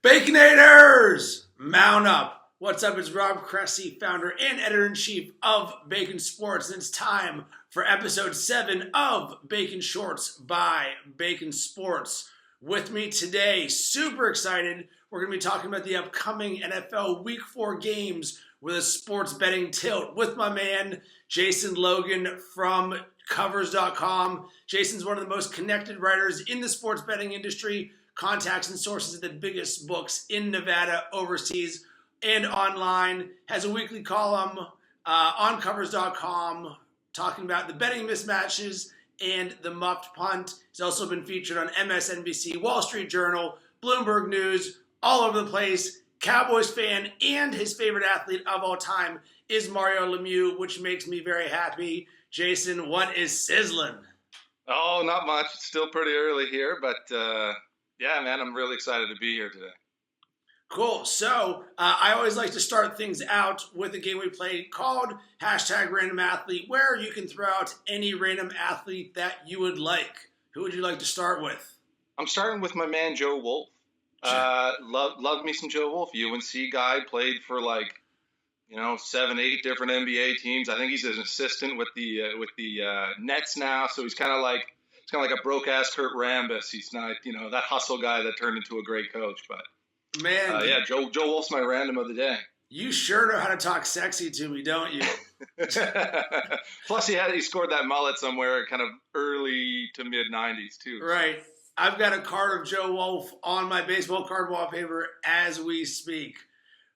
Baconators, mount up. What's up? It's Rob Cressy, founder and editor-in-chief of Bacon Sports, and it's time for episode 7 of Bacon Shorts by Bacon Sports. With me today, super excited, we're going to be talking about the upcoming NFL Week 4 games with a sports betting tilt with my man, Jason Logan from Covers.com. Jason's one of the most connected writers in the sports betting industry, contacts and sources of the biggest books in Nevada, overseas, and online. Has a weekly column on Covers.com talking about the betting mismatches and the muffed punt. He's also been featured on MSNBC, Wall Street Journal, Bloomberg News, all over the place. Cowboys fan, and his favorite athlete of all time is Mario Lemieux, which makes me very happy. Jason, what is sizzling? Oh, not much. It's still pretty early here, but yeah, man, I'm really excited to be here today. Cool. So I always like to start things out with a game we play called #RandomAthlete, where you can throw out any random athlete that you would like. Who would you like to start with? I'm starting with my man Joe Wolf. Love me some Joe Wolf. UNC guy, played for 7, 8 different NBA teams. I think he's an assistant with the Nets now, so he's kind of like a broke ass Kurt Rambis. He's not that hustle guy that turned into a great coach, but. Man, yeah, Joe Wolf's my random of the day. You sure know how to talk sexy to me, don't you? Plus, he scored that mullet somewhere kind of early to mid-'90s, too. Right. I've got a card of Joe Wolf on my baseball card wallpaper as we speak.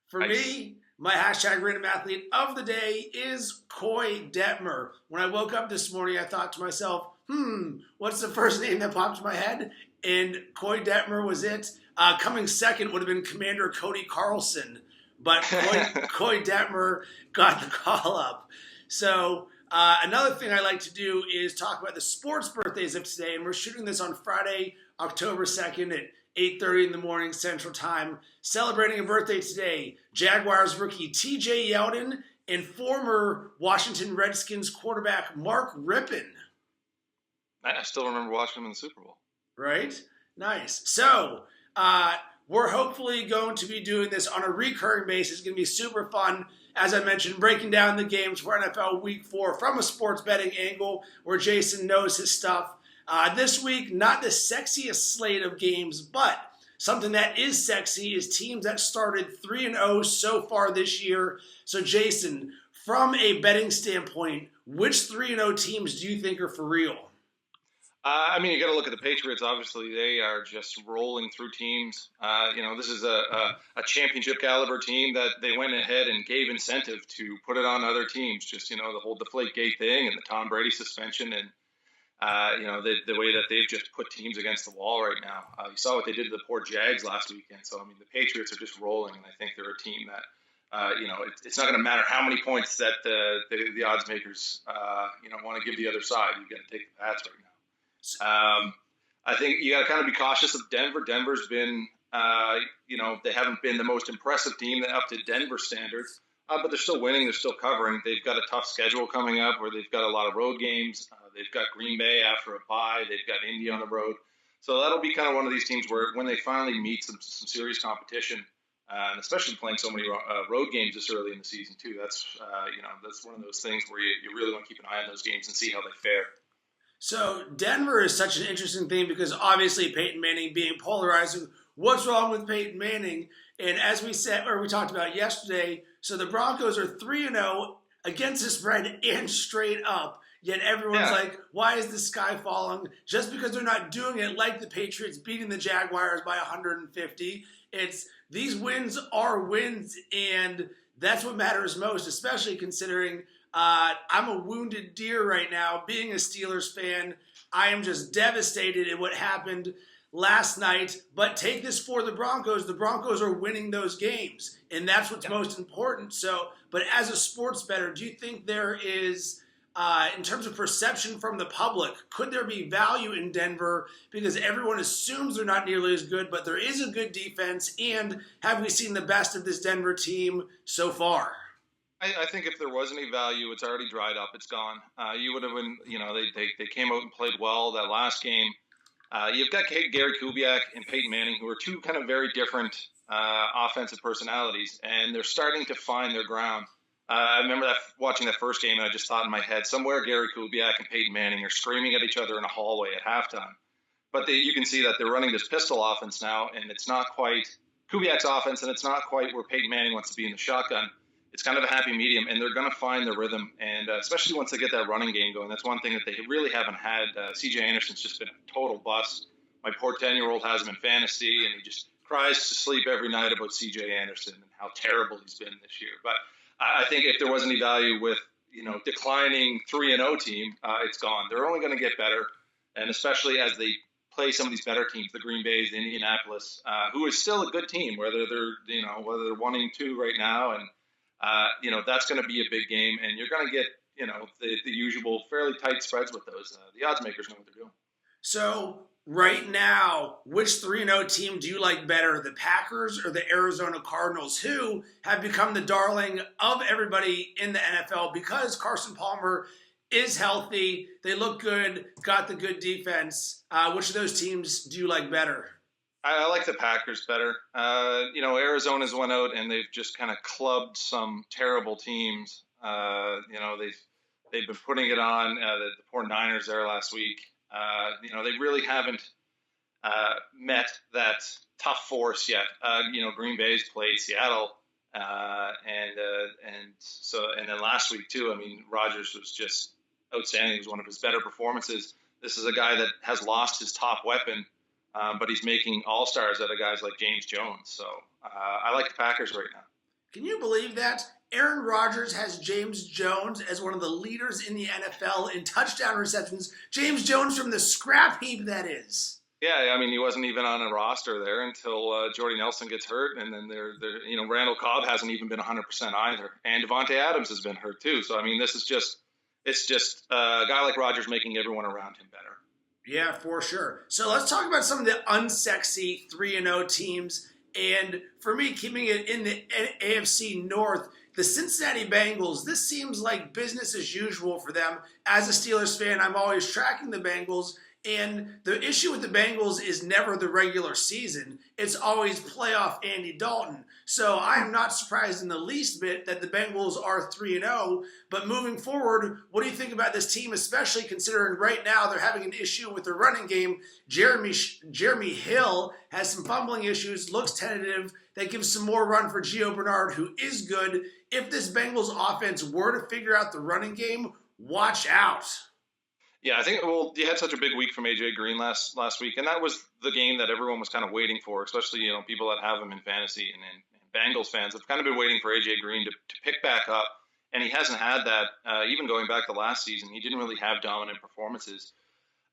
For me, my #RandomAthlete of the day is Koy Detmer. When I woke up this morning, I thought to myself, what's the first name that popped in my head? And Koy Detmer was it. Coming second would have been Commander Cody Carlson, but Koy Detmer got the call up. So another thing I like to do is talk about the sports birthdays of today, and we're shooting this on Friday, October 2nd at 8:30 in the morning Central Time. Celebrating a birthday today, Jaguars rookie TJ Yeldon and former Washington Redskins quarterback Mark Rippon. I still remember watching him in the Super Bowl. Right? Nice. So, we're hopefully going to be doing this on a recurring basis. It's going to be super fun. As I mentioned, breaking down the games for NFL Week 4 from a sports betting angle where Jason knows his stuff. This week, not the sexiest slate of games, but something that is sexy is teams that started 3-0 so far this year. So, Jason, from a betting standpoint, which 3-0 teams do you think are for real? You got to look at the Patriots. Obviously, they are just rolling through teams. This is a championship caliber team that they went ahead and gave incentive to put it on other teams. Just, the whole Deflategate thing and the Tom Brady suspension and, the way that they've just put teams against the wall right now. You saw what they did to the poor Jags last weekend. So, the Patriots are just rolling, and I think they're a team that, it's not going to matter how many points that the odds makers, want to give the other side. You've got to take the Pats right now. I think you got to kind of be cautious of Denver. Denver's been, they haven't been the most impressive team up to Denver standards, but they're still winning. They're still covering. They've got a tough schedule coming up where they've got a lot of road games. They've got Green Bay after a bye. They've got Indy on the road. So that'll be kind of one of these teams where when they finally meet some serious competition, and especially playing so many road games this early in the season too, that's one of those things where you really want to keep an eye on those games and see how they fare. So Denver is such an interesting thing because obviously Peyton Manning being polarizing. What's wrong with Peyton Manning? And as we said, or we talked about yesterday, so the Broncos are 3-0 against the spread and straight up. Yet everyone's like, why is the sky falling? Just because they're not doing it like the Patriots beating the Jaguars by 150. These wins are wins, and that's what matters most, especially considering I'm a wounded deer right now. Being a Steelers fan, I am just devastated at what happened last night. But take this for the Broncos. The Broncos are winning those games, and that's what's most important. So, but as a sports bettor, do you think there is, in terms of perception from the public, could there be value in Denver because everyone assumes they're not nearly as good, but there is a good defense, and have we seen the best of this Denver team so far? I think if there was any value, it's already dried up. It's gone. You would have been, they came out and played well that last game. You've got Gary Kubiak and Peyton Manning, who are two kind of very different offensive personalities, and they're starting to find their ground. I remember watching that first game, and I just thought in my head, somewhere Gary Kubiak and Peyton Manning are screaming at each other in a hallway at halftime. But you can see that they're running this pistol offense now, and it's not quite Kubiak's offense, and it's not quite where Peyton Manning wants to be in the shotgun. It's kind of a happy medium, and they're going to find their rhythm, and especially once they get that running game going. That's one thing that they really haven't had. C.J. Anderson's just been a total bust. My poor 10-year-old has him in fantasy, and he just cries to sleep every night about C.J. Anderson and how terrible he's been this year. But I think if there was any value with declining 3-0 team, it's gone. They're only going to get better, and especially as they play some of these better teams, the Green Bays, Indianapolis, who is still a good team, whether they're 1-2 right now, and that's going to be a big game, and you're going to get the usual fairly tight spreads with those. The odds makers know what they're doing. So right now, which 3-0 team do you like better, the Packers or the Arizona Cardinals, who have become the darling of everybody in the NFL because Carson Palmer is healthy, they look good, got the good defense? Which of those teams do you like better? I like the Packers better. Arizona's went out and they've just kind of clubbed some terrible teams. They've been putting it on the poor Niners there last week. They really haven't met that tough force yet. Green Bay's played Seattle, and then last week too. I mean, Rodgers was just outstanding. It was one of his better performances. This is a guy that has lost his top weapon, but he's making all-stars out of guys like James Jones. So I like the Packers right now. Can you believe that? Aaron Rodgers has James Jones as one of the leaders in the NFL in touchdown receptions. James Jones from the scrap heap, that is. Yeah, I mean, he wasn't even on a roster there until Jordy Nelson gets hurt, and then Randall Cobb hasn't even been 100% either, and Devontae Adams has been hurt too. So I mean, it's just a guy like Rodgers making everyone around him better. Yeah, for sure. So let's talk about some of the unsexy 3-0 teams. And for me, keeping it in the AFC North, the Cincinnati Bengals, this seems like business as usual for them. As a Steelers fan, I'm always tracking the Bengals. And the issue with the Bengals is never the regular season. It's always playoff Andy Dalton. So I'm not surprised in the least bit that the Bengals are 3-0. But moving forward, what do you think about this team, especially considering right now they're having an issue with their running game? Jeremy Hill has some fumbling issues, looks tentative. That gives some more run for Gio Bernard, who is good. If this Bengals offense were to figure out the running game, watch out. Yeah, I think, you had such a big week from A.J. Green last week, and that was the game that everyone was kind of waiting for, especially, people that have him in fantasy, and Bengals fans have kind of been waiting for A.J. Green to pick back up, and he hasn't had that, even going back to last season. He didn't really have dominant performances.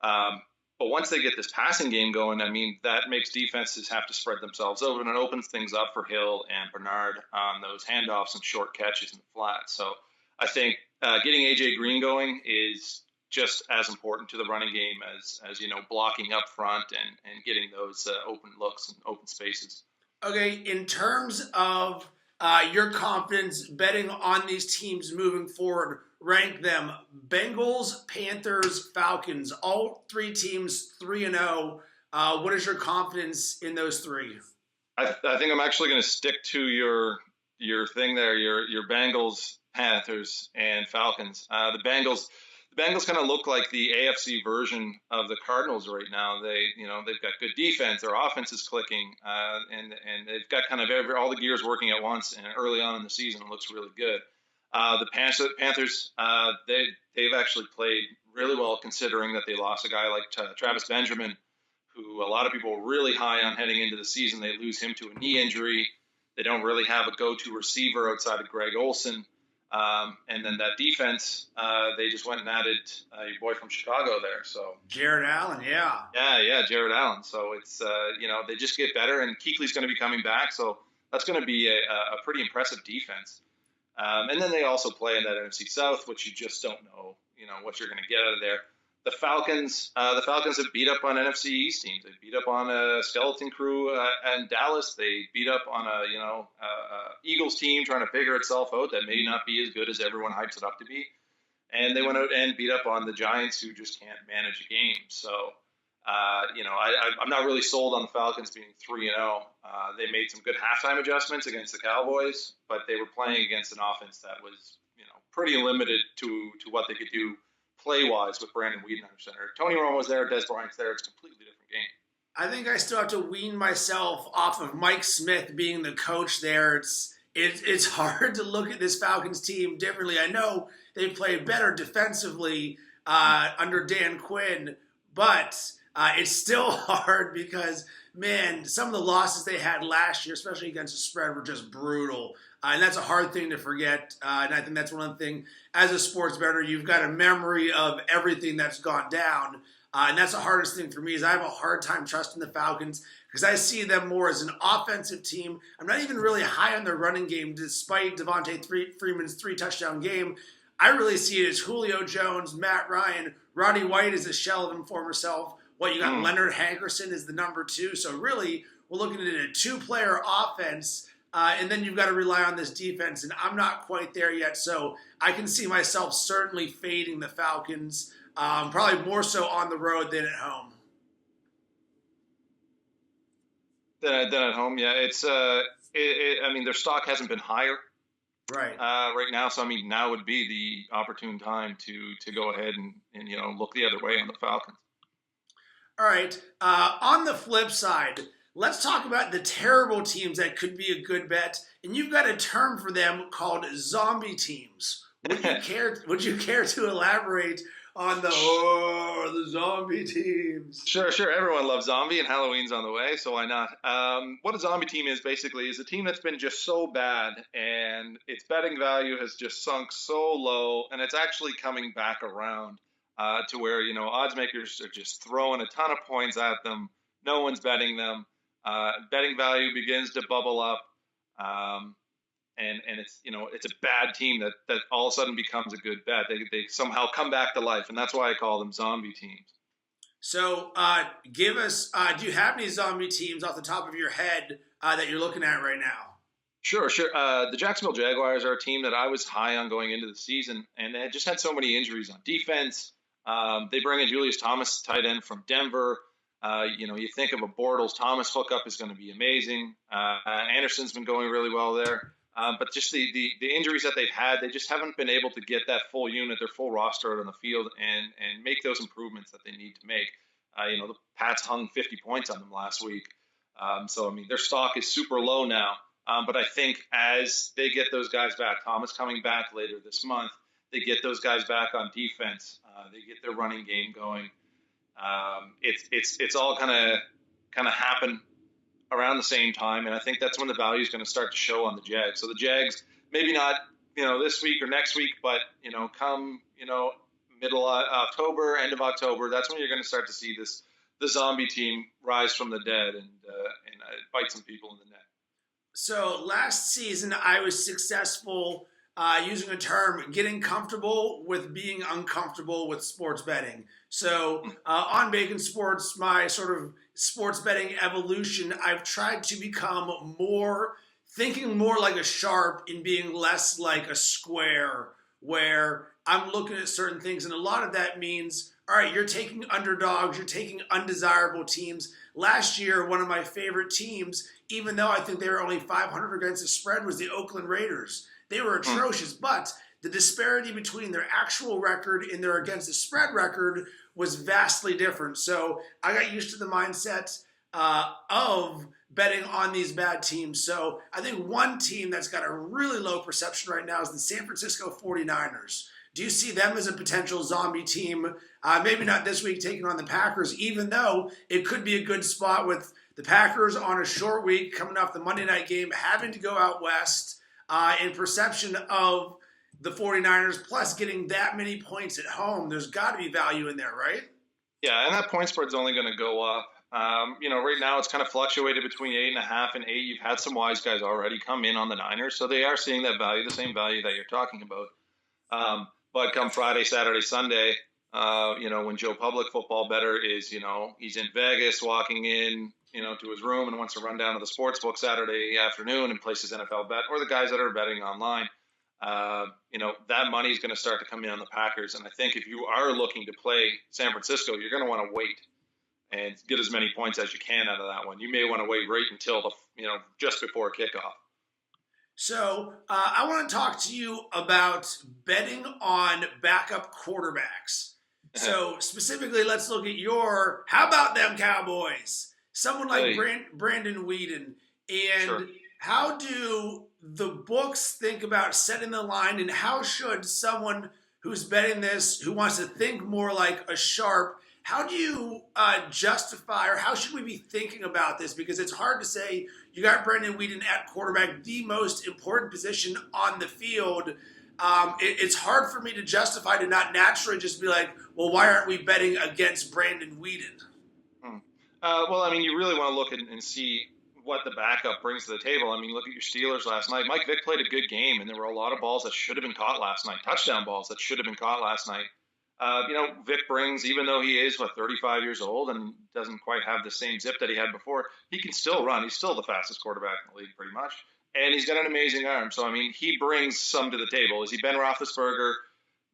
But once they get this passing game going, I mean, that makes defenses have to spread themselves over, and it opens things up for Hill and Bernard on those handoffs and short catches in the flat. So I think getting A.J. Green going is just as important to the running game as blocking up front and getting those open looks and open spaces. Okay, in terms of your confidence betting on these teams moving forward, rank them: Bengals, Panthers, Falcons. All three teams 3-0. What is your confidence in those three? I think I'm actually going to stick to your thing there. Your Bengals, Panthers, and Falcons. The Bengals kind of look like the AFC version of the Cardinals right now. They've got good defense. Their offense is clicking, and they've got kind of all the gears working at once. And early on in the season, it looks really good. The Panthers, they've actually played really well considering that they lost a guy like Travis Benjamin, who a lot of people were really high on heading into the season. They lose him to a knee injury. They don't really have a go-to receiver outside of Greg Olsen. And then that defense, they just went and added your boy from Chicago there. So Jared Allen, yeah. Yeah, Jared Allen. So it's, they just get better, and Kuechly's going to be coming back. So that's going to be a pretty impressive defense. And then they also play in that NFC South, which you just don't know, what you're going to get out of there. The Falcons have beat up on NFC East teams. They beat up on a skeleton crew in Dallas. They beat up on a Eagles team trying to figure itself out that may not be as good as everyone hypes it up to be. And they went out and beat up on the Giants, who just can't manage a game. So I'm not really sold on the Falcons being 3-0. They made some good halftime adjustments against the Cowboys, but they were playing against an offense that was, pretty limited to what they could do play-wise with Brandon Weeden under center. Tony Romo's there, Des Bryant's there. It's a completely different game. I think I still have to wean myself off of Mike Smith being the coach there. It's hard to look at this Falcons team differently. I know they played better defensively under Dan Quinn, but it's still hard because, man, some of the losses they had last year, especially against the spread, were just brutal. And that's a hard thing to forget. And I think that's one of the things, as a sports bettor, you've got a memory of everything that's gone down. And that's the hardest thing for me is I have a hard time trusting the Falcons because I see them more as an offensive team. I'm not even really high on their running game despite Devontae Freeman's 3-touchdown game. I really see it as Julio Jones, Matt Ryan, Roddy White is a shell of his former self. What you got, Leonard Hankerson is the number 2. So really, we're looking at a 2-player offense, and then you've got to rely on this defense, and I'm not quite there yet. So I can see myself certainly fading the Falcons, probably more so on the road than at home. Than at home, yeah. It's their stock hasn't been higher right now, so now would be the opportune time to go ahead and look the other way on the Falcons. All right. On the flip side, let's talk about the terrible teams that could be a good bet. And you've got a term for them called zombie teams. Would you care to elaborate on the zombie teams? Sure. Everyone loves zombie, and Halloween's on the way, so why not? What a zombie team is basically is a team that's been just so bad, and its betting value has just sunk so low, and it's actually coming back around. To where, odds makers are just throwing a ton of points at them. No one's betting them. Betting value begins to bubble up. And it's, it's a bad team that all of a sudden becomes a good bet. They somehow come back to life. And that's why I call them zombie teams. So give us, do you have any zombie teams off the top of your head that you're looking at right now? Sure. The Jacksonville Jaguars are a team that I was high on going into the season, and they had just had so many injuries on defense. They bring in Julius Thomas, tight end from Denver. You think of a Bortles Thomas hookup is going to be amazing. Anderson's been going really well there. But just the injuries that they've had, they just haven't been able to get that full unit, their full roster out on the field and make those improvements that they need to make. The Pats hung 50 points on them last week. Their stock is super low now. But I think as they get those guys back, Thomas coming back later this month, they get those guys back on defense. They get their running game going. It's all kind of happen around the same time, and I think that's when the value is going to start to show on the Jags. So the Jags, maybe not this week or next week, but come middle October, end of October, that's when you're going to start to see the zombie team rise from the dead and bite some people in the neck. So last season, I was successful using a term, getting comfortable with being uncomfortable with sports betting. So on Bacon Sports, my sort of sports betting evolution, I've tried to become thinking more like a sharp and being less like a square, where I'm looking at certain things. And a lot of that means, all right, you're taking underdogs, you're taking undesirable teams. Last year, one of my favorite teams, even though I think they were only 500 against the spread, was the Oakland Raiders. They were atrocious, but the disparity between their actual record and their against the spread record was vastly different. So I got used to the mindset of betting on these bad teams. So I think one team that's got a really low perception right now is the San Francisco 49ers. Do you see them as a potential zombie team? Maybe not this week taking on the Packers, even though it could be a good spot with the Packers on a short week coming off the Monday night game, having to go out west. In perception of the 49ers, plus getting that many points at home, there's got to be value in there, right? Yeah, and that point spread's only going to go up. Right now it's kind of fluctuated between 8.5 and 8. You've had some wise guys already come in on the Niners, so they are seeing that value, the same value that you're talking about. But come Friday, Saturday, Sunday, when Joe Public football bettor is, he's in Vegas walking in, to his room and wants to run down to the sports book Saturday afternoon and place his NFL bet, or the guys that are betting online, that money is going to start to come in on the Packers. And I think if you are looking to play San Francisco, you're going to want to wait and get as many points as you can out of that one. You may want to wait right until just before kickoff. So I want to talk to you about betting on backup quarterbacks. So specifically, let's look at how about them Cowboys? Someone like Brandon Whedon. And Sure. How do the books think about setting the line, and how should someone who's betting this, who wants to think more like a sharp, how do you justify, or how should we be thinking about this? Because it's hard to say you got Brandon Whedon at quarterback, the most important position on the field. It's hard for me to justify to not naturally just be like, well, why aren't we betting against Brandon Whedon? Well, I mean, you really want to look and see what the backup brings to the table. I mean, look at your Steelers last night. Mike Vick played a good game, and there were a lot of balls that should have been caught last night, touchdown balls that should have been caught last night. Vic brings, even though he is 35 years old and doesn't quite have the same zip that he had before, he can still run. He's still the fastest quarterback in the league, pretty much, and he's got an amazing arm. So I mean, he brings some to the table. Is he Ben Roethlisberger?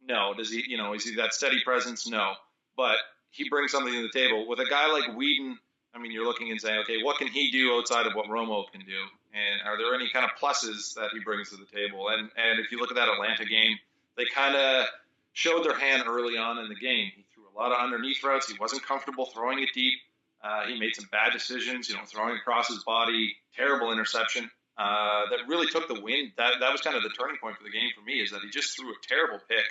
No. Does he? Is he that steady presence? No. But he brings something to the table. With a guy like Whedon, I mean, you're looking and saying, okay, what can he do outside of what Romo can do? And are there any kind of pluses that he brings to the table? And if you look at that Atlanta game, they kind of showed their hand early on in the game. He threw a lot of underneath routes. He wasn't comfortable throwing it deep. He made some bad decisions, throwing across his body, terrible interception that really took the win. That was kind of the turning point for the game for me, is that he just threw a terrible pick.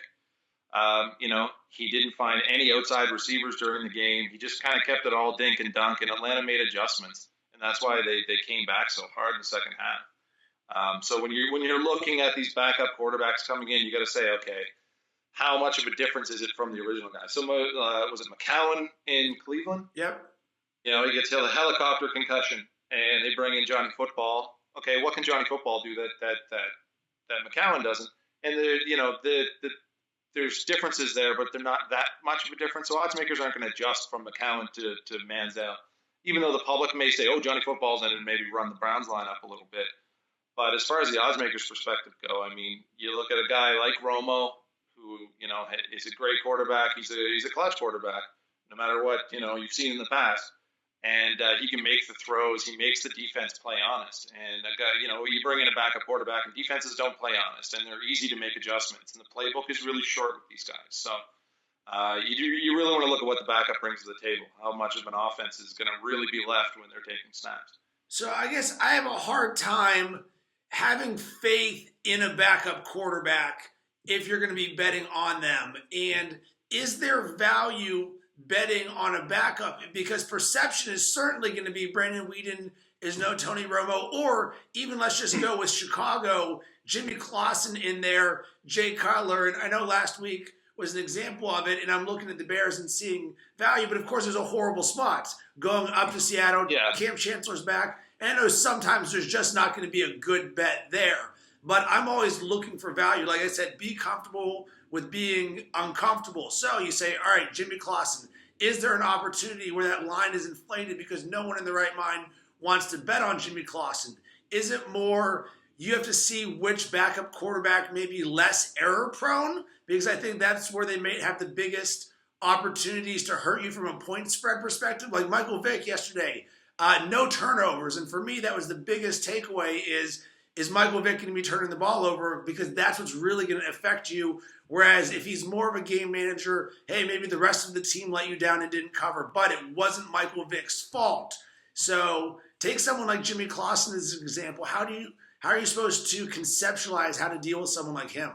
He didn't find any outside receivers during the game. He just kind of kept it all dink and dunk, and Atlanta made adjustments, and that's why they came back so hard in the second half. So when you're looking at these backup quarterbacks coming in, you got to say, okay, how much of a difference is it from the original guy? So was it McCown in Cleveland? Yep. He gets a helicopter concussion, and they bring in Johnny Football. Okay, what can Johnny Football do that McCown doesn't? And there's differences there, but they're not that much of a difference. So odds makers aren't going to adjust from McCown to Manziel, even though the public may say, oh, Johnny Football's in, and maybe run the Browns line up a little bit. But as far as the odds makers' perspective go, I mean, you look at a guy like Romo, who is a great quarterback. He's a clutch quarterback, no matter what you've seen in the past. And he can make the throws. He makes the defense play honest. And a guy, you bring in a backup quarterback, and defenses don't play honest, and they're easy to make adjustments. And the playbook is really short with these guys. So you really want to look at what the backup brings to the table. How much of an offense is going to really be left when they're taking snaps. So I guess I have a hard time having faith in a backup quarterback if you're going to be betting on them. And is there value betting on a backup? Because perception is certainly going to be Brandon Whedon is no Tony Romo, or even let's just go with Chicago, Jimmy Clausen in there, Jay Cutler. And I know last week was an example of it, and I'm looking at the Bears and seeing value, but of course there's a horrible spot going up to Seattle. Yeah. Cam Chancellor's back, and I know sometimes there's just not going to be a good bet there. But I'm always looking for value. Like I said, be comfortable with being uncomfortable. So you say, all right, Jimmy Clausen, is there an opportunity where that line is inflated because no one in the right mind wants to bet on Jimmy Clausen? Is it more you have to see which backup quarterback may be less error prone? Because I think that's where they may have the biggest opportunities to hurt you from a point spread perspective. Like Michael Vick yesterday, no turnovers. And for me, that was the biggest takeaway is Michael Vick going to be turning the ball over, because that's what's really going to affect you. Whereas if he's more of a game manager, hey, maybe the rest of the team let you down and didn't cover, but it wasn't Michael Vick's fault. So take someone like Jimmy Clausen as an example. How are you supposed to conceptualize how to deal with someone like him?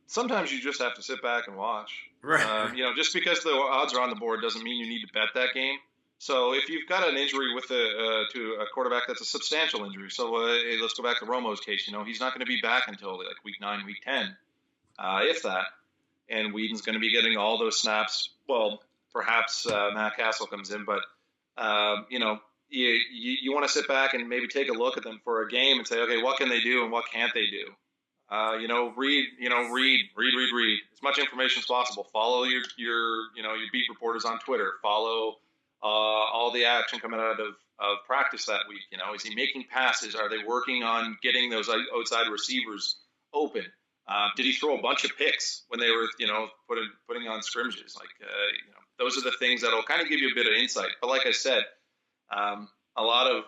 Sometimes you just have to sit back and watch. Right. Just because the odds are on the board doesn't mean you need to bet that game. So if you've got an injury to a quarterback that's a substantial injury, so let's go back to Romo's case. He's not going to be back until like week 9, week 10, if that. And Whedon's going to be getting all those snaps. Well, perhaps Matt Castle comes in, but you want to sit back and maybe take a look at them for a game and say, okay, what can they do and what can't they do? Read as much information as possible. Follow your beat reporters on Twitter. Follow all the action coming out of practice that week. Is he making passes? Are they working on getting those outside receivers open? Did he throw a bunch of picks when they were, putting on scrimmages? those are the things that'll kind of give you a bit of insight. But like I said, a lot of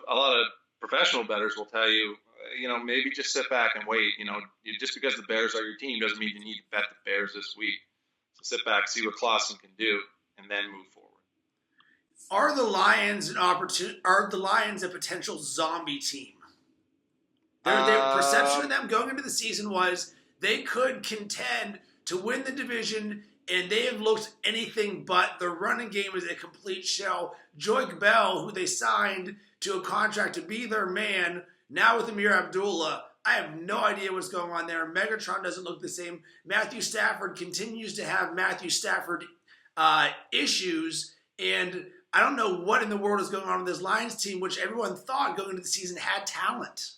professional bettors will tell you, maybe just sit back and wait. Just because the Bears are your team doesn't mean you need to bet the Bears this week. So sit back, see what Clausen can do, and then move forward. Are the Lions a potential zombie team? Their perception of them going into the season was they could contend to win the division, and they have looked anything but. The running game is a complete shell. Joique Bell, who they signed to a contract to be their man, now with Amir Abdullah, I have no idea what's going on there. Megatron doesn't look the same. Matthew Stafford continues to have Matthew Stafford issues, and I don't know what in the world is going on with this Lions team, which everyone thought going into the season had talent.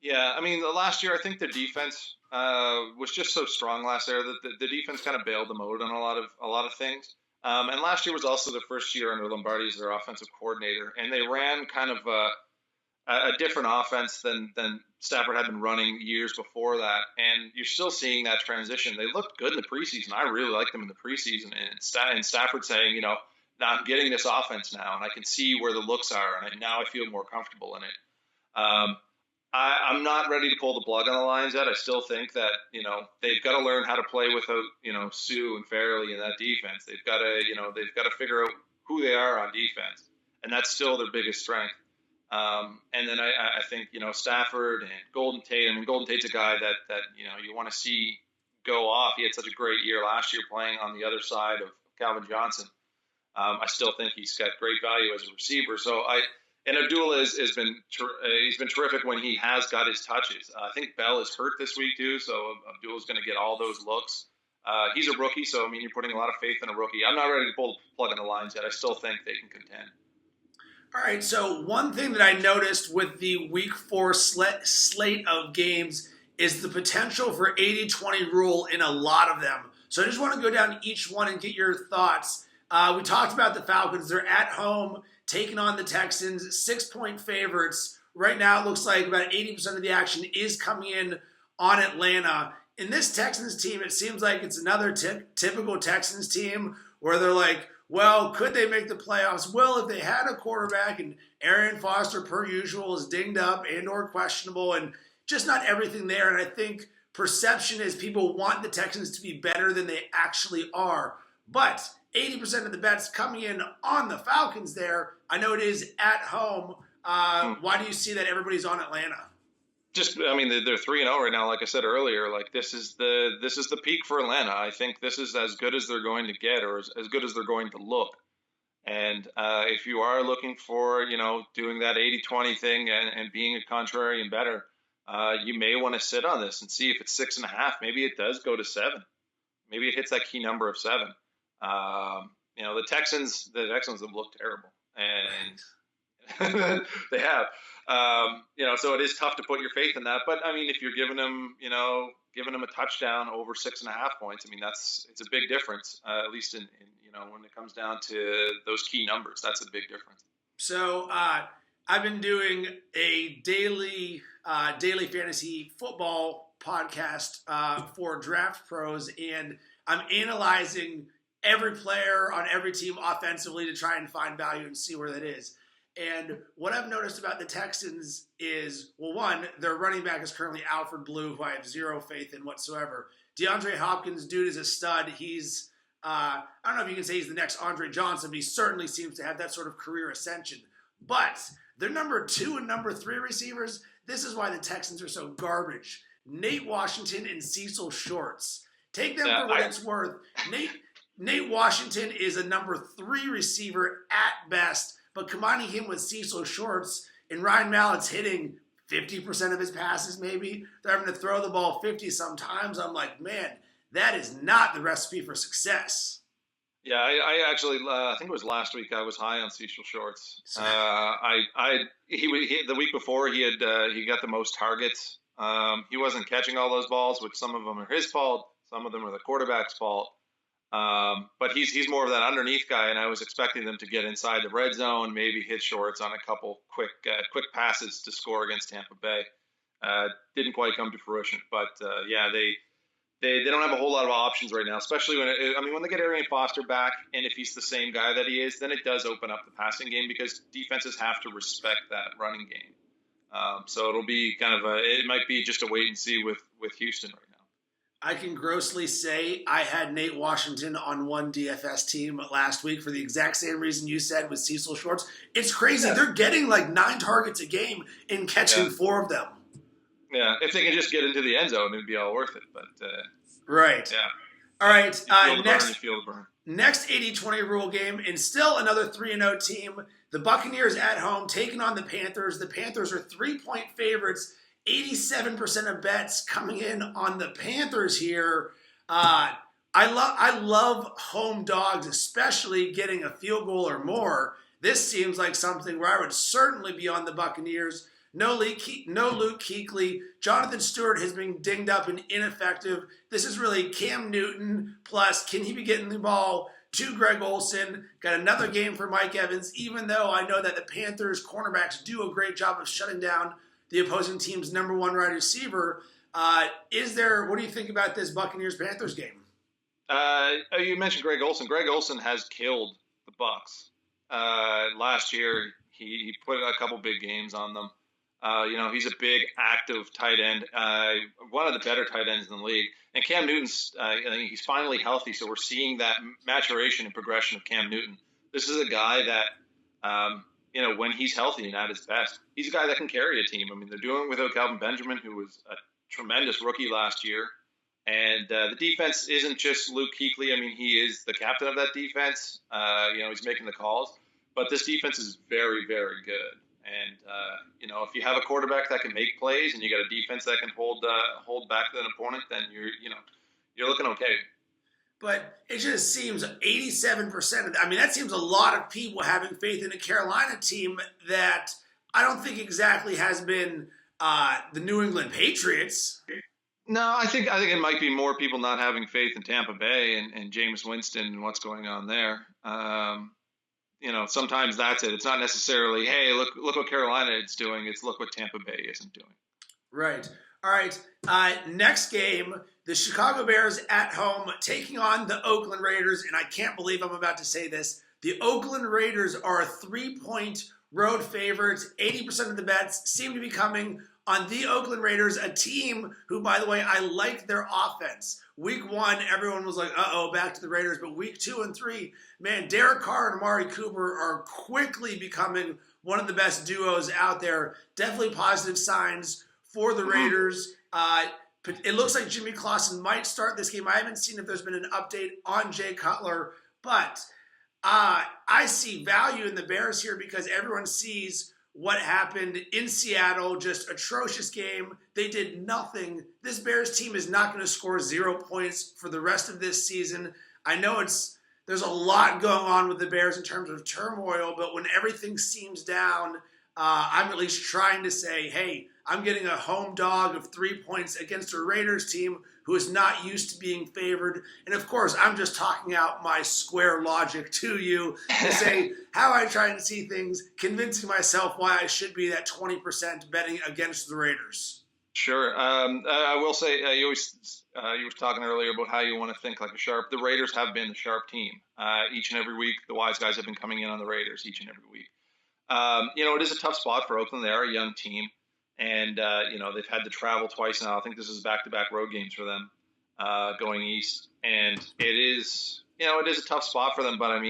Yeah, I mean, last year I think the defense was just so strong last year that the defense kind of bailed them out on a lot of things. And last year was also the first year under Lombardi as their offensive coordinator, and they ran kind of a different offense than Stafford had been running years before that. And you're still seeing that transition. They looked good in the preseason. I really liked them in the preseason, and Stafford saying, now I'm getting this offense now, and I can see where the looks are, and now I feel more comfortable in it. I'm not ready to pull the plug on the Lions yet. I still think that, they've got to learn how to play without, Sue and Fairley in that defense. They've got to figure out who they are on defense, and that's still their biggest strength. And then I think, Stafford and Golden Tate. I mean, Golden Tate's a guy that you want to see go off. He had such a great year last year playing on the other side of Calvin Johnson. I still think he's got great value as a receiver. And Abdullah he's been terrific when he has got his touches. I think Bell is hurt this week too, so Abdullah's going to get all those looks. He's a rookie, so I mean you're putting a lot of faith in a rookie. I'm not ready to pull the plug on the Lions yet. I still think they can contend. All right, so one thing that I noticed with the Week 4 slate of games is the potential for 80-20 rule in a lot of them. So I just want to go down each one and get your thoughts. We talked about the Falcons. They're at home, taking on the Texans, 6-point favorites. Right now, it looks like about 80% of the action is coming in on Atlanta. In this Texans team, it seems like it's another typical Texans team where they're like, well, could they make the playoffs? Well, if they had a quarterback and Arian Foster, per usual, is dinged up and or questionable and just not everything there. And I think perception is people want the Texans to be better than they actually are. But 80% of the bets coming in on the Falcons there. I know it is at home. Why do you see that everybody's on Atlanta? They're 3-0 right now. Like I said earlier, like this is the peak for Atlanta. I think this is as good as they're going to get, or as good as they're going to look. And if you are looking for, doing that 80-20 thing and being a contrarian better, you may want to sit on this and see if it's 6.5. Maybe it does go to 7. Maybe it hits that key number of 7. The Texans have looked terrible, and they have. So it is tough to put your faith in that. But I mean, if you're giving them a touchdown over 6.5 points, I mean it's a big difference. At least in when it comes down to those key numbers, that's a big difference. So I've been doing a daily fantasy football podcast for Draft Pros, and I'm analyzing every player on every team offensively to try and find value and see where that is. And what I've noticed about the Texans is, well, one, their running back is currently Alfred Blue, who I have zero faith in whatsoever. DeAndre Hopkins, dude, is a stud. He's, I don't know if you can say he's the next Andre Johnson, but he certainly seems to have that sort of career ascension. But their number 2 and number 3 receivers, this is why the Texans are so garbage. Nate Washington and Cecil Shorts. Take them for what it's worth. Nate Washington is a number 3 receiver at best. But combining him with Cecil Shorts and Ryan Mallett's hitting 50% of his passes maybe, they're having to throw the ball 50 sometimes. I'm like, man, that is not the recipe for success. Yeah, I actually, I think it was last week I was high on Cecil Shorts. The week before he got the most targets. He wasn't catching all those balls, which some of them are his fault, some of them are the quarterback's fault. But he's more of that underneath guy, and I was expecting them to get inside the red zone, maybe hit Shorts on a couple quick passes to score against Tampa Bay. Didn't quite come to fruition, but they don't have a whole lot of options right now, especially when they get Arian Foster back, and if he's the same guy that he is, then it does open up the passing game because defenses have to respect that running game. So it'll be it might be just a wait and see with Houston right now. I can grossly say I had Nate Washington on one DFS team last week for the exact same reason you said with Cecil Shorts. It's crazy. Yeah. They're getting like 9 targets a game and catching 4 of them. Yeah, if they can just get into the end zone, it'd be all worth it. But right. Yeah. All right. Next 80-20 rule game, and still another 3-0 team. The Buccaneers at home taking on the Panthers. The Panthers are 3-point favorites. 87% of bets coming in on the Panthers here. I love home dogs, especially getting a field goal or more. This seems like something where I would certainly be on the Buccaneers. No Luke Kuechly. Jonathan Stewart has been dinged up and ineffective. This is really Cam Newton, plus can he be getting the ball to Greg Olsen? Got another game for Mike Evans, even though I know that the Panthers cornerbacks do a great job of shutting down the opposing team's number 1 wide receiver. What do you think about this Buccaneers-Panthers game? You mentioned Greg Olsen. Greg Olsen has killed the Bucs. Last year, he put a couple big games on them. He's a big, active tight end, one of the better tight ends in the league. And Cam Newton's, he's finally healthy, so we're seeing that maturation and progression of Cam Newton. This is a guy that, when he's healthy and at his best, he's a guy that can carry a team. I mean, they're doing it without Calvin Benjamin, who was a tremendous rookie last year. And the defense isn't just Luke Kuechly. I mean, he is the captain of that defense. He's making the calls. But this defense is very, very good. And, if you have a quarterback that can make plays and you got a defense that can hold back an opponent, then you're looking okay. But it just seems 87%. That seems a lot of people having faith in a Carolina team that I don't think exactly has been the New England Patriots. No, I think it might be more people not having faith in Tampa Bay and Jameis Winston and what's going on there. Sometimes that's it. It's not necessarily, hey, look what Carolina is doing. It's look what Tampa Bay isn't doing. Right. All right. Next game, the Chicago Bears at home taking on the Oakland Raiders. And I can't believe I'm about to say this. The Oakland Raiders are a 3-point road favorites. 80% of the bets seem to be coming on the Oakland Raiders, a team who, by the way, I like their offense. Week 1, everyone was like, back to the Raiders. But week 2 and 3, man, Derek Carr and Amari Cooper are quickly becoming one of the best duos out there. Definitely positive signs for the Raiders. It looks like Jimmy Clausen might start this game. I haven't seen if there's been an update on Jay Cutler, but I see value in the Bears here because everyone sees what happened in Seattle, just atrocious game. They did nothing. This Bears team is not going to score 0 points for the rest of this season. I know there's a lot going on with the Bears in terms of turmoil, but when everything seems down, I'm at least trying to say, hey, I'm getting a home dog of 3 points against a Raiders team who is not used to being favored. And of course, I'm just talking out my square logic to you to say how I try and see things, convincing myself why I should be that 20% betting against the Raiders. Sure. I will say, you were talking earlier about how you want to think like a sharp. The Raiders have been the sharp team. Each and every week, the wise guys have been coming in on the Raiders each and every week. It is a tough spot for Oakland. They are a young team. And, they've had to travel twice now. I think this is back-to-back road games for them going east. And it is a tough spot for them. But,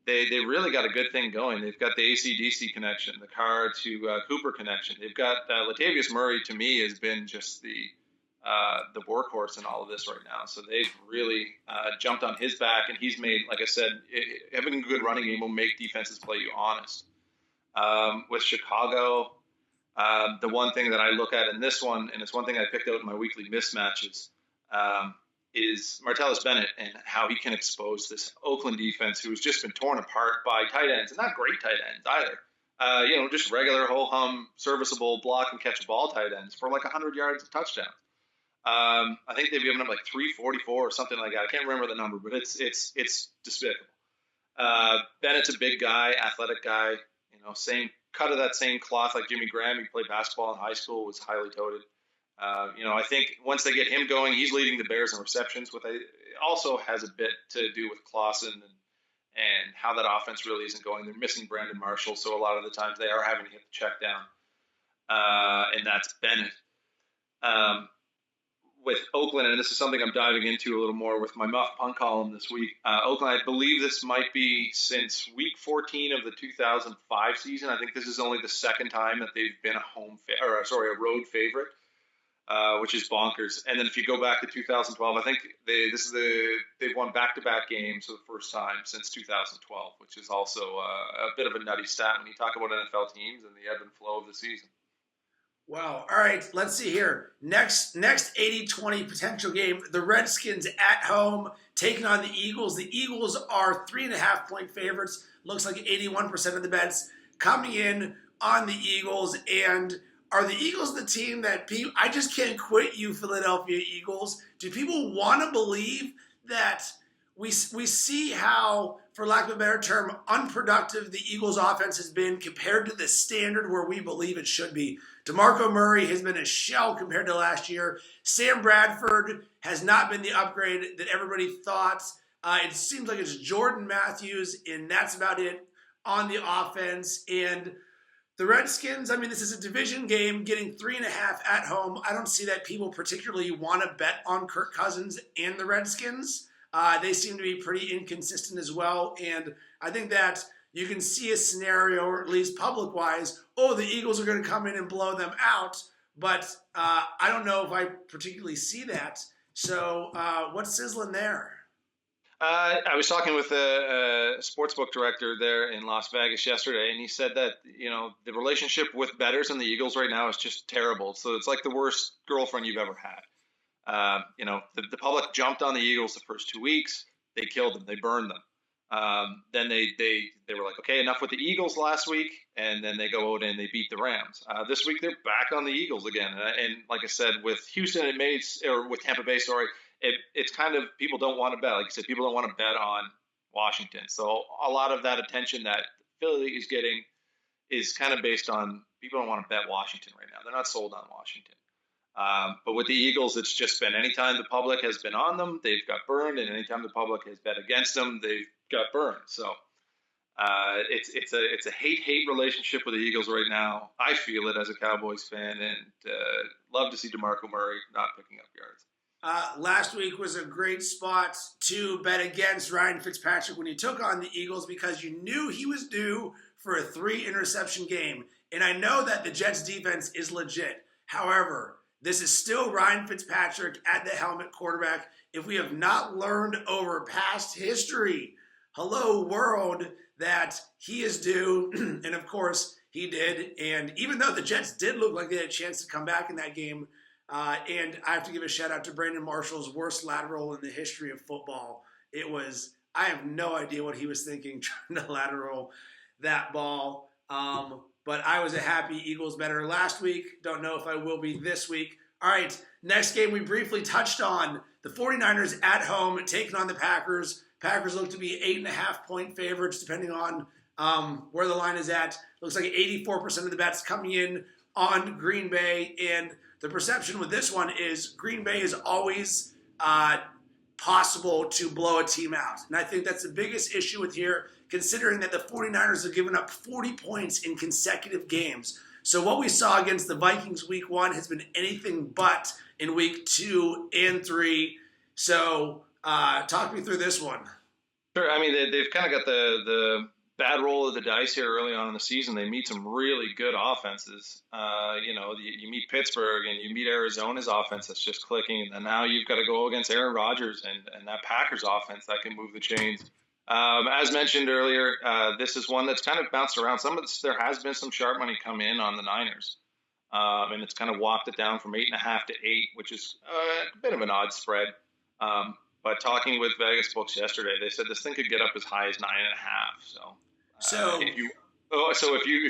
they really got a good thing going. They've got the AC/DC connection, the Carr to Cooper connection. They've got Latavius Murray, to me, has been just the workhorse in all of this right now. So they've really jumped on his back. And he's made, like I said, having a good running game will make defenses play you honest. With Chicago, the one thing that I look at in this one, and it's one thing I picked out in my weekly mismatches, is Martellus Bennett and how he can expose this Oakland defense, who has just been torn apart by tight ends, and not great tight ends either. Just regular ho-hum, serviceable block and catch ball tight ends for like 100 yards of touchdown. I think they've given up like 344 or something like that. I can't remember the number, but it's despicable. Bennett's a big guy, athletic guy, same cut of that same cloth like Jimmy Graham. He played basketball in high school, was highly touted. I think once they get him going, he's leading the Bears in receptions. Also has a bit to do with Clausen and how that offense really isn't going. They're missing Brandon Marshall, so a lot of the times they are having to hit the check down, and that's Bennett. With Oakland, and this is something I'm diving into a little more with my Muff Punt column this week. Oakland, I believe this might be since week 14 of the 2005 season. I think this is only the second time that they've been a road favorite, which is bonkers. And then if you go back to 2012, I think they've won back-to-back games for the first time since 2012, which is also a bit of a nutty stat when you talk about NFL teams and the ebb and flow of the season. Wow. All right, let's see here. Next 80-20 potential game, the Redskins at home taking on the Eagles. The Eagles are 3.5-point favorites. Looks like 81% of the bets coming in on the Eagles. And are the Eagles the team that I just can't quit you, Philadelphia Eagles? Do people want to believe that we see how, for lack of a better term, unproductive the Eagles offense has been compared to the standard where we believe it should be? DeMarco Murray has been a shell compared to last year. Sam Bradford has not been the upgrade that everybody thought. It seems like it's Jordan Matthews, and that's about it on the offense. And the Redskins, this is a division game, getting 3.5 at home. I don't see that people particularly want to bet on Kirk Cousins and the Redskins. They seem to be pretty inconsistent as well. And I think that you can see a scenario, or at least public-wise, the Eagles are going to come in and blow them out. But I don't know if I particularly see that. So what's sizzling there? I was talking with a sportsbook director there in Las Vegas yesterday, and he said that, the relationship with bettors and the Eagles right now is just terrible. So it's like the worst girlfriend you've ever had. The public jumped on the Eagles the first 2 weeks. They killed them. They burned them. Then they were like, okay, enough with the Eagles last week, and then they go out and they beat the Rams. This week they're back on the Eagles again, and like I said, with Houston, with Tampa Bay, it's kind of, people don't want to bet. Like you said, people don't want to bet on Washington. So a lot of that attention that Philly is getting is kind of based on people don't want to bet Washington right now. They're not sold on Washington. But with the Eagles, it's just been anytime the public has been on them, they've got burned, and anytime the public has bet against them, they've got burned. So it's a hate relationship with the Eagles right now. I feel it as a Cowboys fan, and love to see DeMarco Murray not picking up yards. Last week was a great spot to bet against Ryan Fitzpatrick when he took on the Eagles because you knew he was due for a 3-interception game. And I know that the Jets defense is legit. However, this is still Ryan Fitzpatrick at the helmet quarterback. If we have not learned over past history, hello world, that he is due, and of course he did. And even though the Jets did look like they had a chance to come back in that game, and I have to give a shout out to Brandon Marshall's worst lateral in the history of football. I have no idea what he was thinking trying to lateral that ball. But I was a happy Eagles bettor last week. Don't know if I will be this week. All right, next game we briefly touched on. The 49ers at home taking on the Packers. Packers look to be 8.5-point favorites depending on where the line is at. Looks like 84% of the bets coming in on Green Bay. And the perception with this one is Green Bay is always possible to blow a team out. And I think that's the biggest issue with here, considering that the 49ers have given up 40 points in consecutive games. So what we saw against the Vikings week 1 has been anything but in week 2 and 3. So talk me through this one. Sure. I mean, they've kind of got the bad roll of the dice here early on in the season. They meet some really good offenses. You meet Pittsburgh and you meet Arizona's offense that's just clicking. And now you've got to go against Aaron Rodgers and that Packers offense that can move the chains. As mentioned earlier, this is one that's kind of bounced around. There has been some sharp money come in on the Niners. And it's kind of walked it down from 8.5 to 8, which is a bit of an odd spread. But talking with Vegas books yesterday, they said this thing could get up as high as 9.5. So if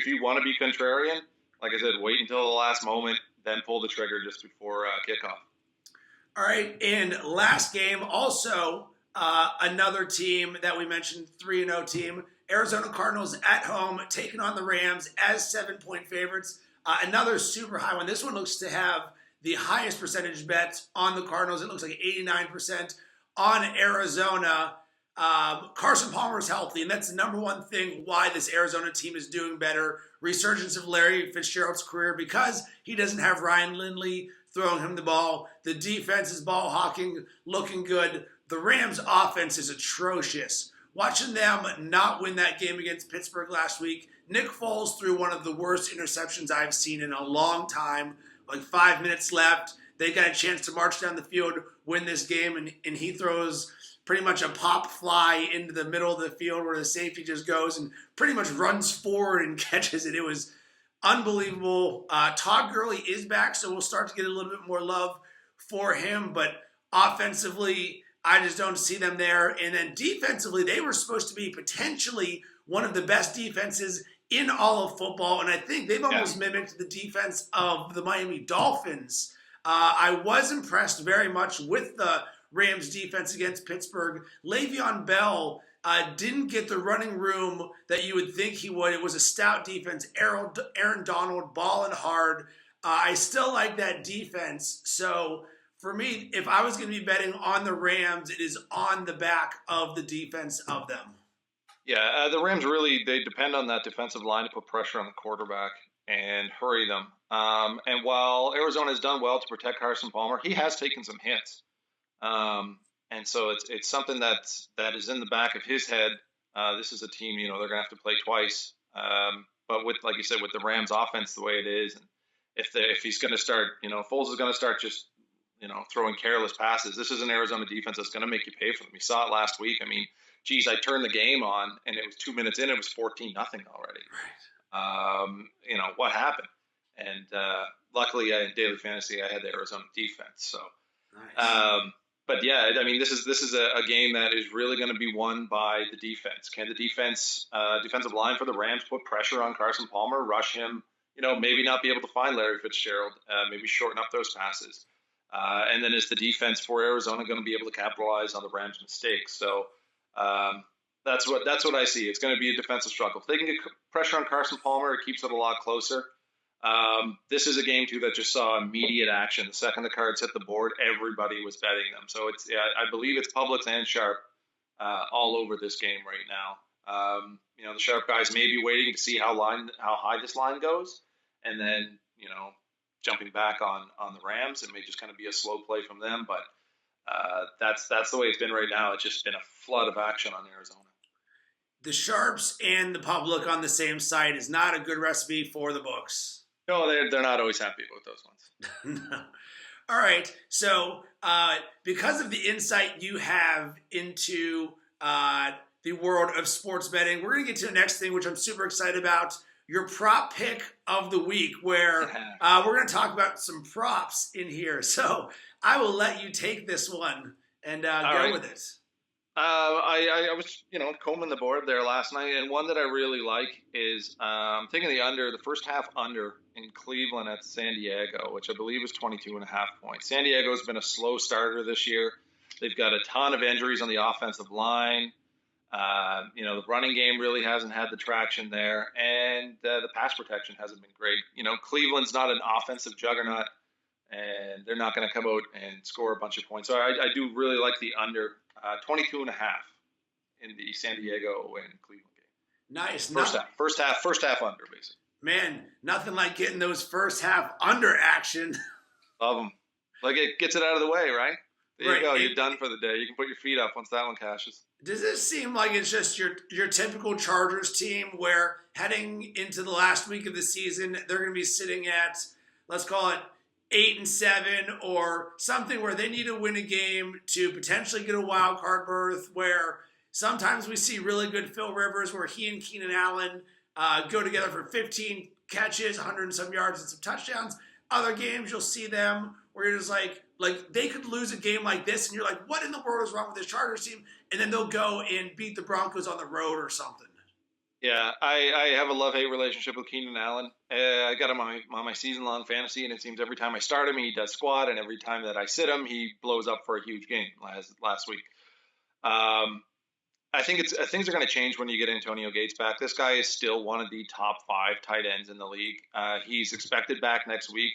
you want to be contrarian, like I said, wait until the last moment, then pull the trigger just before kickoff. All right, and last game also another team that we mentioned, 3-0 team, Arizona Cardinals at home taking on the Rams as 7-point favorites. Another super high one. This one looks to have the highest percentage bets on the Cardinals. It looks like 89% on Arizona. Carson Palmer is healthy, and that's the number one thing why this Arizona team is doing better. Resurgence of Larry Fitzgerald's career because he doesn't have Ryan Lindley throwing him the ball. The defense is ball hawking, looking good. The Rams' offense is atrocious. Watching them not win that game against Pittsburgh last week, Nick Foles threw one of the worst interceptions I've seen in a long time. Like 5 minutes left. They got a chance to march down the field, win this game, and he throws pretty much a pop fly into the middle of the field where the safety just goes and pretty much runs forward and catches it. It was unbelievable. Todd Gurley is back, so we'll start to get a little bit more love for him. But offensively, I just don't see them there. And then defensively, they were supposed to be potentially one of the best defenses in all of football. And I think they've almost mimicked the defense of the Miami Dolphins. I was impressed very much with the Rams defense against Pittsburgh. Le'Veon Bell didn't get the running room that you would think he would. It was a stout defense. Aaron Donald balling hard. I still like that defense. So for me, if I was going to be betting on the Rams, it is on the back of the defense of them. Yeah, the Rams really, they depend on that defensive line to put pressure on the quarterback and hurry them. And while Arizona has done well to protect Carson Palmer, he has taken some hits. And so it's something that is in the back of his head. This is a team, they're going to have to play twice. But with, like you said, with the Rams offense the way it is, and if he's going to start, Foles is going to start just, throwing careless passes. This is an Arizona defense that's going to make you pay for them. You saw it last week. I mean, geez, I turned the game on and it was 2 minutes in, it was 14-0 already. Right. What happened? And luckily, in daily fantasy, I had the Arizona defense. So, nice. But yeah, I mean, this is a game that is really going to be won by the defense. Can the defensive line for the Rams put pressure on Carson Palmer, rush him? Maybe not be able to find Larry Fitzgerald, maybe shorten up those passes. And then is the defense for Arizona going to be able to capitalize on the Rams' mistakes? So that's what I see. It's going to be a defensive struggle. If they can get pressure on Carson Palmer, it keeps it a lot closer. This is a game too that just saw immediate action. The second the cards hit the board, everybody was betting them. So I believe it's Publix and Sharp all over this game right now. The Sharp guys may be waiting to see how high this line goes, and then jumping back on the Rams. It may just kind of be a slow play from them, but that's the way it's been right now. It's just been a flood of action on Arizona. The Sharps and the Public on the same site is not a good recipe for the books. No, they're not always happy with those ones. No. All right. So because of the insight you have into the world of sports betting, we're going to get to the next thing, which I'm super excited about. Your prop pick of the week, where we're going to talk about some props in here. So I will let you take this one and go with it. I was, combing the board there last night, and one that I really like is taking the first half under in Cleveland at San Diego, which I believe is 22.5 points. San Diego's been a slow starter this year. They've got a ton of injuries on the offensive line. The running game really hasn't had the traction there, and the pass protection hasn't been great. Cleveland's not an offensive juggernaut, and they're not going to come out and score a bunch of points. So I do really like the under 22.5 in the San Diego and Cleveland game. Nice. First half under, basically. Man, nothing like getting those first half under action. Love them. Like, it gets it out of the way, right? There you go. You're done for the day. You can put your feet up once that one cashes. Does this seem like it's just your typical Chargers team where heading into the last week of the season, they're going to be sitting at, let's call it 8-7 or something, where they need to win a game to potentially get a wild card berth, where sometimes we see really good Phil Rivers where he and Keenan Allen go together for 15 catches, 100 and some yards and some touchdowns. Other games you'll see them where you're just like they could lose a game like this and you're like, what in the world is wrong with this Chargers team? And then they'll go and beat the Broncos on the road or something. Yeah, I have a love-hate relationship with Keenan Allen. I got him on my season-long fantasy, and it seems every time I start him, he does squat, and every time that I sit him, he blows up for a huge game last week. I think things are going to change when you get Antonio Gates back. This guy is still one of the top 5 tight ends in the league. He's expected back next week.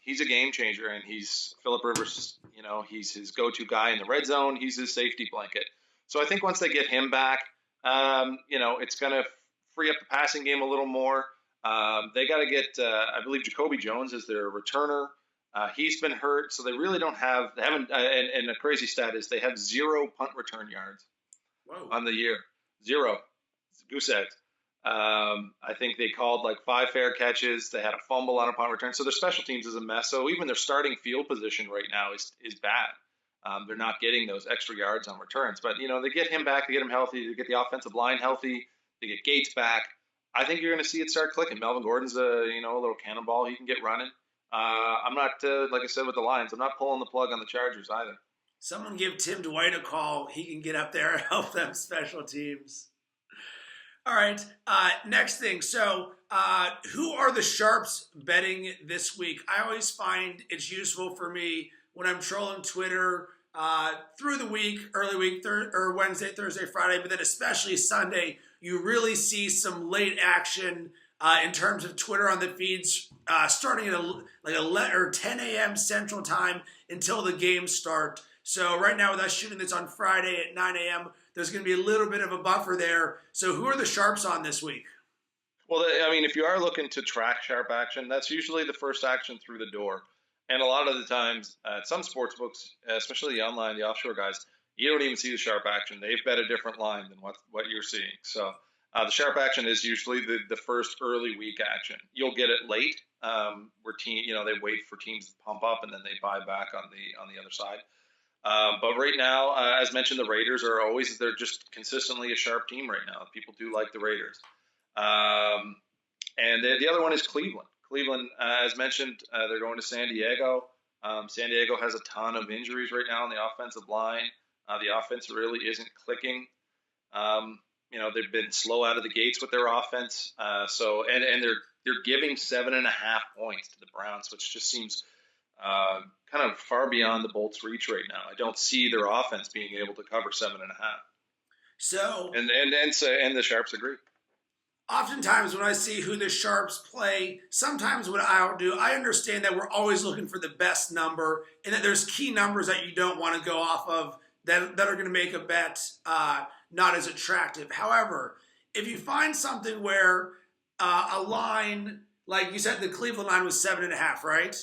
He's a game changer, and he's Phillip Rivers. He's his go-to guy in the red zone. He's his safety blanket. So I think once they get him back, it's going to free up the passing game a little more. They got to get, I believe, Jacoby Jones is their returner. He's been hurt, so they really don't have. They haven't. And the crazy stat is they have 0 punt return yards on the year. 0. It's goose eggs. I think they called like 5 fair catches. They had a fumble on a punt return. So their special teams is a mess. So even their starting field position right now is bad. They're not getting those extra yards on returns. But, they get him back. They get him healthy. They get the offensive line healthy. They get Gates back. I think you're going to see it start clicking. Melvin Gordon's a little cannonball. He can get running. I'm not, like I said with the Lions, I'm not pulling the plug on the Chargers either. Someone give Tim Dwight a call. He can get up there and help them special teams. All right, next thing. So who are the sharps betting this week? I always find it's useful for me when I'm trolling Twitter through the week, early week, or Wednesday, Thursday, Friday, but then especially Sunday, you really see some late action in terms of Twitter on the feeds starting at 10 a.m. Central Time until the games start. So right now with us shooting this on Friday at 9 a.m., there's going to be a little bit of a buffer there. So who are the sharps on this week? Well, if you are looking to track sharp action, that's usually the first action through the door. And a lot of the times at some sports books, especially the online, the offshore guys, you don't even see the sharp action. They've bet a different line than what you're seeing. So the sharp action is usually the first early week action. You'll get it late where they wait for teams to pump up and then they buy back on the other side. But right now, as mentioned, the Raiders they're just consistently a sharp team right now. People do like the Raiders. And the other one is Cleveland. Cleveland, as mentioned, they're going to San Diego. San Diego has a ton of injuries right now on the offensive line. The offense really isn't clicking. They've been slow out of the gates with their offense. And they're giving 7.5 points to the Browns, which just seems kind of far beyond the Bolts' reach right now. I don't see their offense being able to cover 7.5. So and the Sharps agree. Oftentimes when I see who the sharps play, sometimes what I'll do, I understand that we're always looking for the best number and that there's key numbers that you don't want to go off of that are going to make a bet not as attractive. However, if you find something where a line, like you said, the Cleveland line was 7.5, right?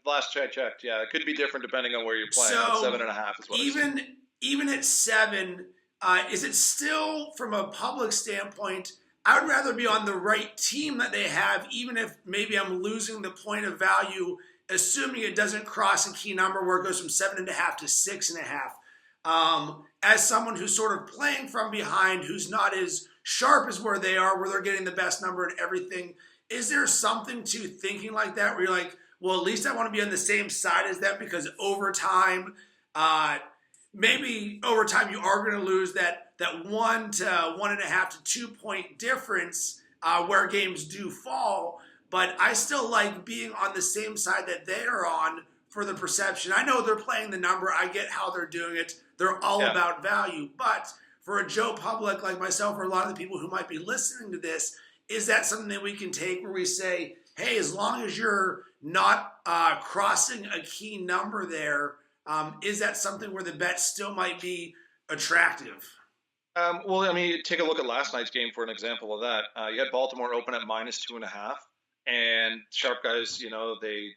Last I checked, yeah, it could be different depending on where you're playing. So 7.5 is what even at 7, is it still, from a public standpoint, I would rather be on the right team that they have, even if maybe I'm losing the point of value, assuming it doesn't cross a key number where it goes from 7.5 to 6.5. As someone who's sort of playing from behind, who's not as sharp as where they are, where they're getting the best number and everything, is there something to thinking like that where you're like, well, at least I want to be on the same side as them because over time, maybe over time you are going to lose that 1 to 1.5 to 2 point difference where games do fall. But I still like being on the same side that they are on for the perception. I know they're playing the number. I get how they're doing it. They're all about value. But for a Joe Public like myself or a lot of the people who might be listening to this, is that something that we can take where we say, hey, as long as you're not crossing a key number there, is that something where the bet still might be attractive? Take a look at last night's game for an example of that. You had Baltimore open at -2.5, and sharp guys, they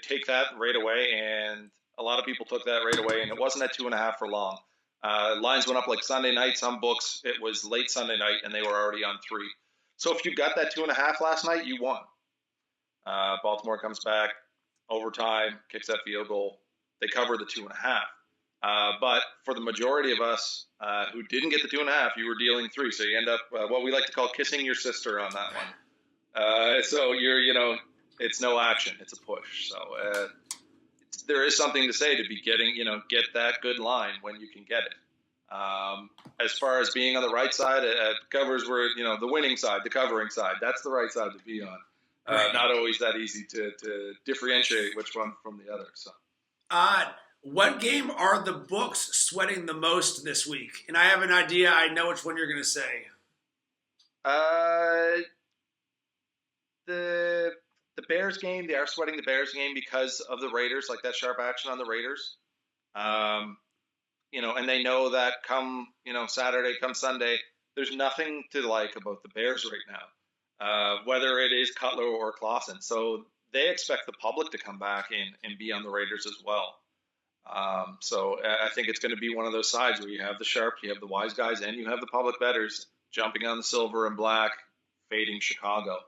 take that right away, and a lot of people took that right away, and it wasn't at 2.5 for long. Lines went up like Sunday night. Some books, it was late Sunday night, and they were already on 3. So if you got that 2.5 last night, you won. Baltimore comes back, overtime, kicks that field goal. They cover the 2.5. But for the majority of us who didn't get the 2.5, you were dealing 3. So you end up what we like to call kissing your sister on that one. So it's no action. It's a push. So there is something to say to be getting, get that good line when you can get it. As far as being on the right side, covers were, the winning side, the covering side. That's the right side to be on. Not always that easy to differentiate which one from the other. So. What game are the books sweating the most this week? And I have an idea. I know which one you're going to say. The Bears game, they are sweating the Bears game because of the Raiders, like that sharp action on the Raiders. Um, and they know that come, Saturday, come Sunday, there's nothing to like about the Bears right now, whether it is Cutler or Clausen. So they expect the public to come back and be on the Raiders as well. So I think it's going to be one of those sides where you have the sharp, you have the wise guys, and you have the public bettors jumping on the silver and black, fading Chicago.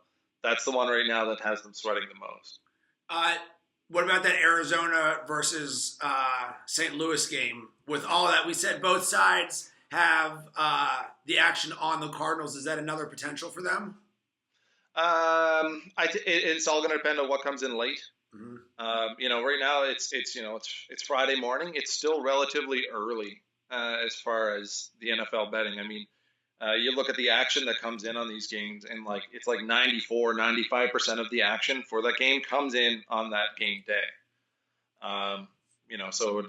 That's the one right now that has them sweating the most. Uh, what about that Arizona versus St. Louis game? With all that, we said both sides have the action on the Cardinals. Is that another potential for them? It's all going to depend on what comes in late. Mm-hmm. Right now it's Friday morning. It's still relatively early as far as the NFL betting. I mean, you look at the action that comes in on these games, and it's like 95% of the action for that game comes in on that game day. So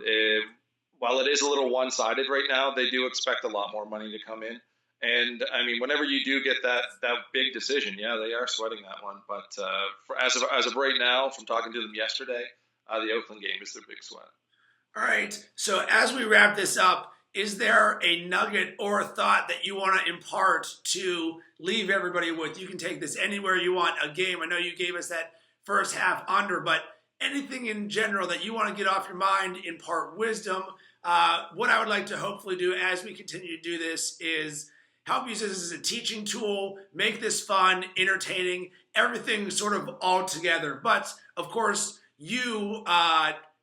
while it is a little one-sided right now, they do expect a lot more money to come in. And I mean, whenever you do get that big decision, yeah, they are sweating that one. But as of right now, from talking to them yesterday, the Oakland game is their big sweat. All right. So as we wrap this up, is there a nugget or a thought that you want to impart to leave everybody with? You can take this anywhere you want. A game. I know you gave us that first half under, but anything in general that you want to get off your mind, impart wisdom. What I would like to hopefully do as we continue to do this is help use this as a teaching tool, make this fun, entertaining, everything sort of all together. But, of course, you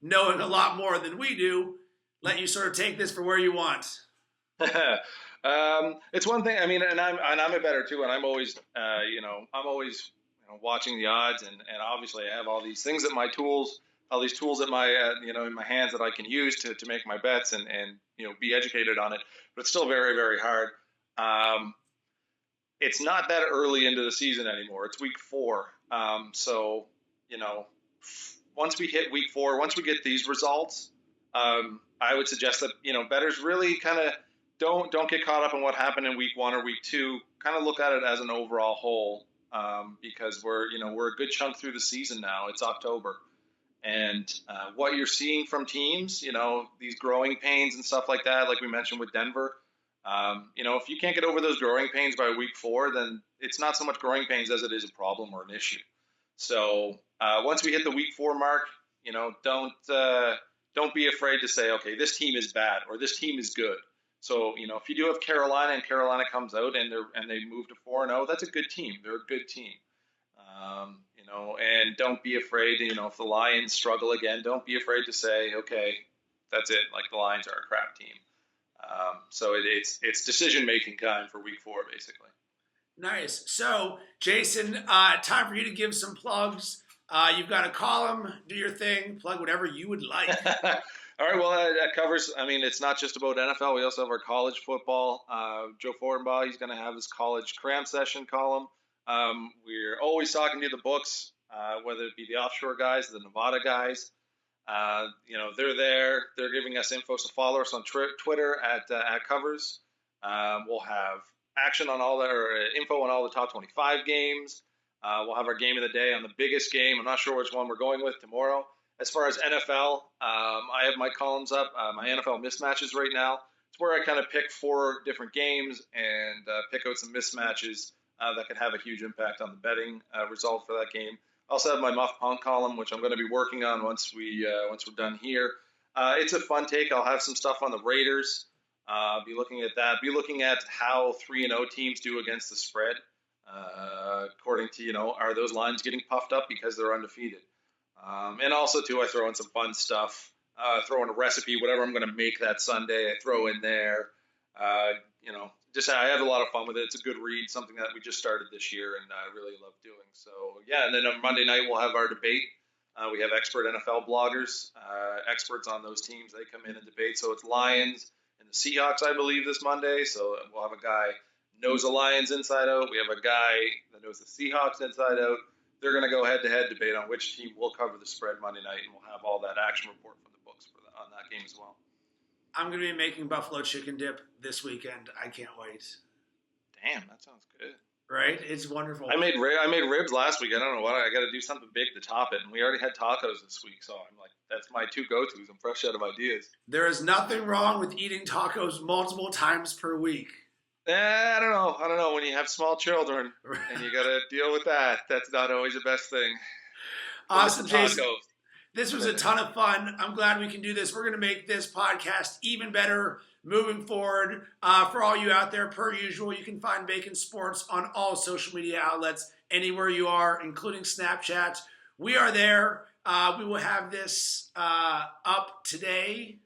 knowing a lot more than we do, let you sort of take this for where you want. It's one thing. I mean, and I'm a bettor too, and I'm always, watching the odds, and obviously I have all these things at my tools, all these tools at my, in my hands that I can use to make my bets and be educated on it. But it's still very, very hard. It's not that early into the season anymore. It's week 4. So, once we hit week 4, once we get these results, I would suggest that, bettors really kind of don't get caught up in what happened in week 1 or week 2. Kind of look at it as an overall whole, because we're a good chunk through the season now. It's October. And what you're seeing from teams, these growing pains and stuff like that, like we mentioned with Denver, if you can't get over those growing pains by week 4, then it's not so much growing pains as it is a problem or an issue. So once we hit the week 4 mark, don't be afraid to say, okay, this team is bad or this team is good. So, if you do have Carolina and Carolina comes out and they move to 4-0, that's a good team. They're a good team. And don't be afraid, if the Lions struggle again, don't be afraid to say, okay, that's it. Like the Lions are a crap team. So it's decision-making time for week 4, basically. Nice. So, Jason, time for you to give some plugs. You've got a column, do your thing, plug whatever you would like. All right, well, that covers, it's not just about NFL. We also have our college football. Joe Fortenbaugh, he's going to have his college cram session column. We're always talking to the books, whether it be the offshore guys, the Nevada guys. They're there. They're giving us info, so follow us on Twitter at Covers. We'll have action on info on all the top 25 games. We'll have our game of the day on the biggest game. I'm not sure which one we're going with tomorrow. As far as NFL, I have my columns up, my NFL mismatches right now. It's where I kind of pick 4 different games and pick out some mismatches that could have a huge impact on the betting result for that game. I also have my Muff Punk column, which I'm going to be working on once we're done here. It's a fun take. I'll have some stuff on the Raiders. Be looking at that. Be looking at how 3-0 teams do against the spread. According to, are those lines getting puffed up because they're undefeated? And also, too, I throw in some fun stuff. Throw in a recipe, whatever I'm going to make that Sunday, I throw in there. Just I have a lot of fun with it. It's a good read, something that we just started this year, and I really love doing. So, yeah, and then on Monday night, we'll have our debate. We have expert NFL bloggers, experts on those teams. They come in and debate. So it's Lions and the Seahawks, I believe, this Monday. So we'll have a guy knows the Lions inside out. We have a guy that knows the Seahawks inside out. They're going to go head-to-head debate on which team will cover the spread Monday night, and we'll have all that action report from the books on that game as well. I'm going to be making buffalo chicken dip this weekend. I can't wait. Damn, that sounds good. right? It's wonderful. I made ribs last week. I don't know what I got to do something big to top it, and we already had tacos this week, so I'm like, that's my two go-tos. I'm fresh out of ideas. There is nothing wrong with eating tacos multiple times per week. I don't know. I don't know. When you have small children and you got to deal with that, that's not always the best thing. Awesome, Jason. This was a ton of fun. I'm glad we can do this. We're going to make this podcast even better moving forward. For all you out there, per usual, you can find Bacon Sports on all social media outlets, anywhere you are, including Snapchat. We are there. We will have this up today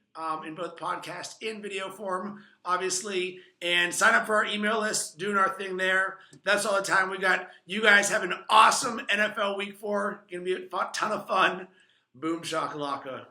in both podcast and video form, obviously. And sign up for our email list, doing our thing there. That's all the time we got. You guys have an awesome NFL Week 4. Going to be a ton of fun. Boom shakalaka.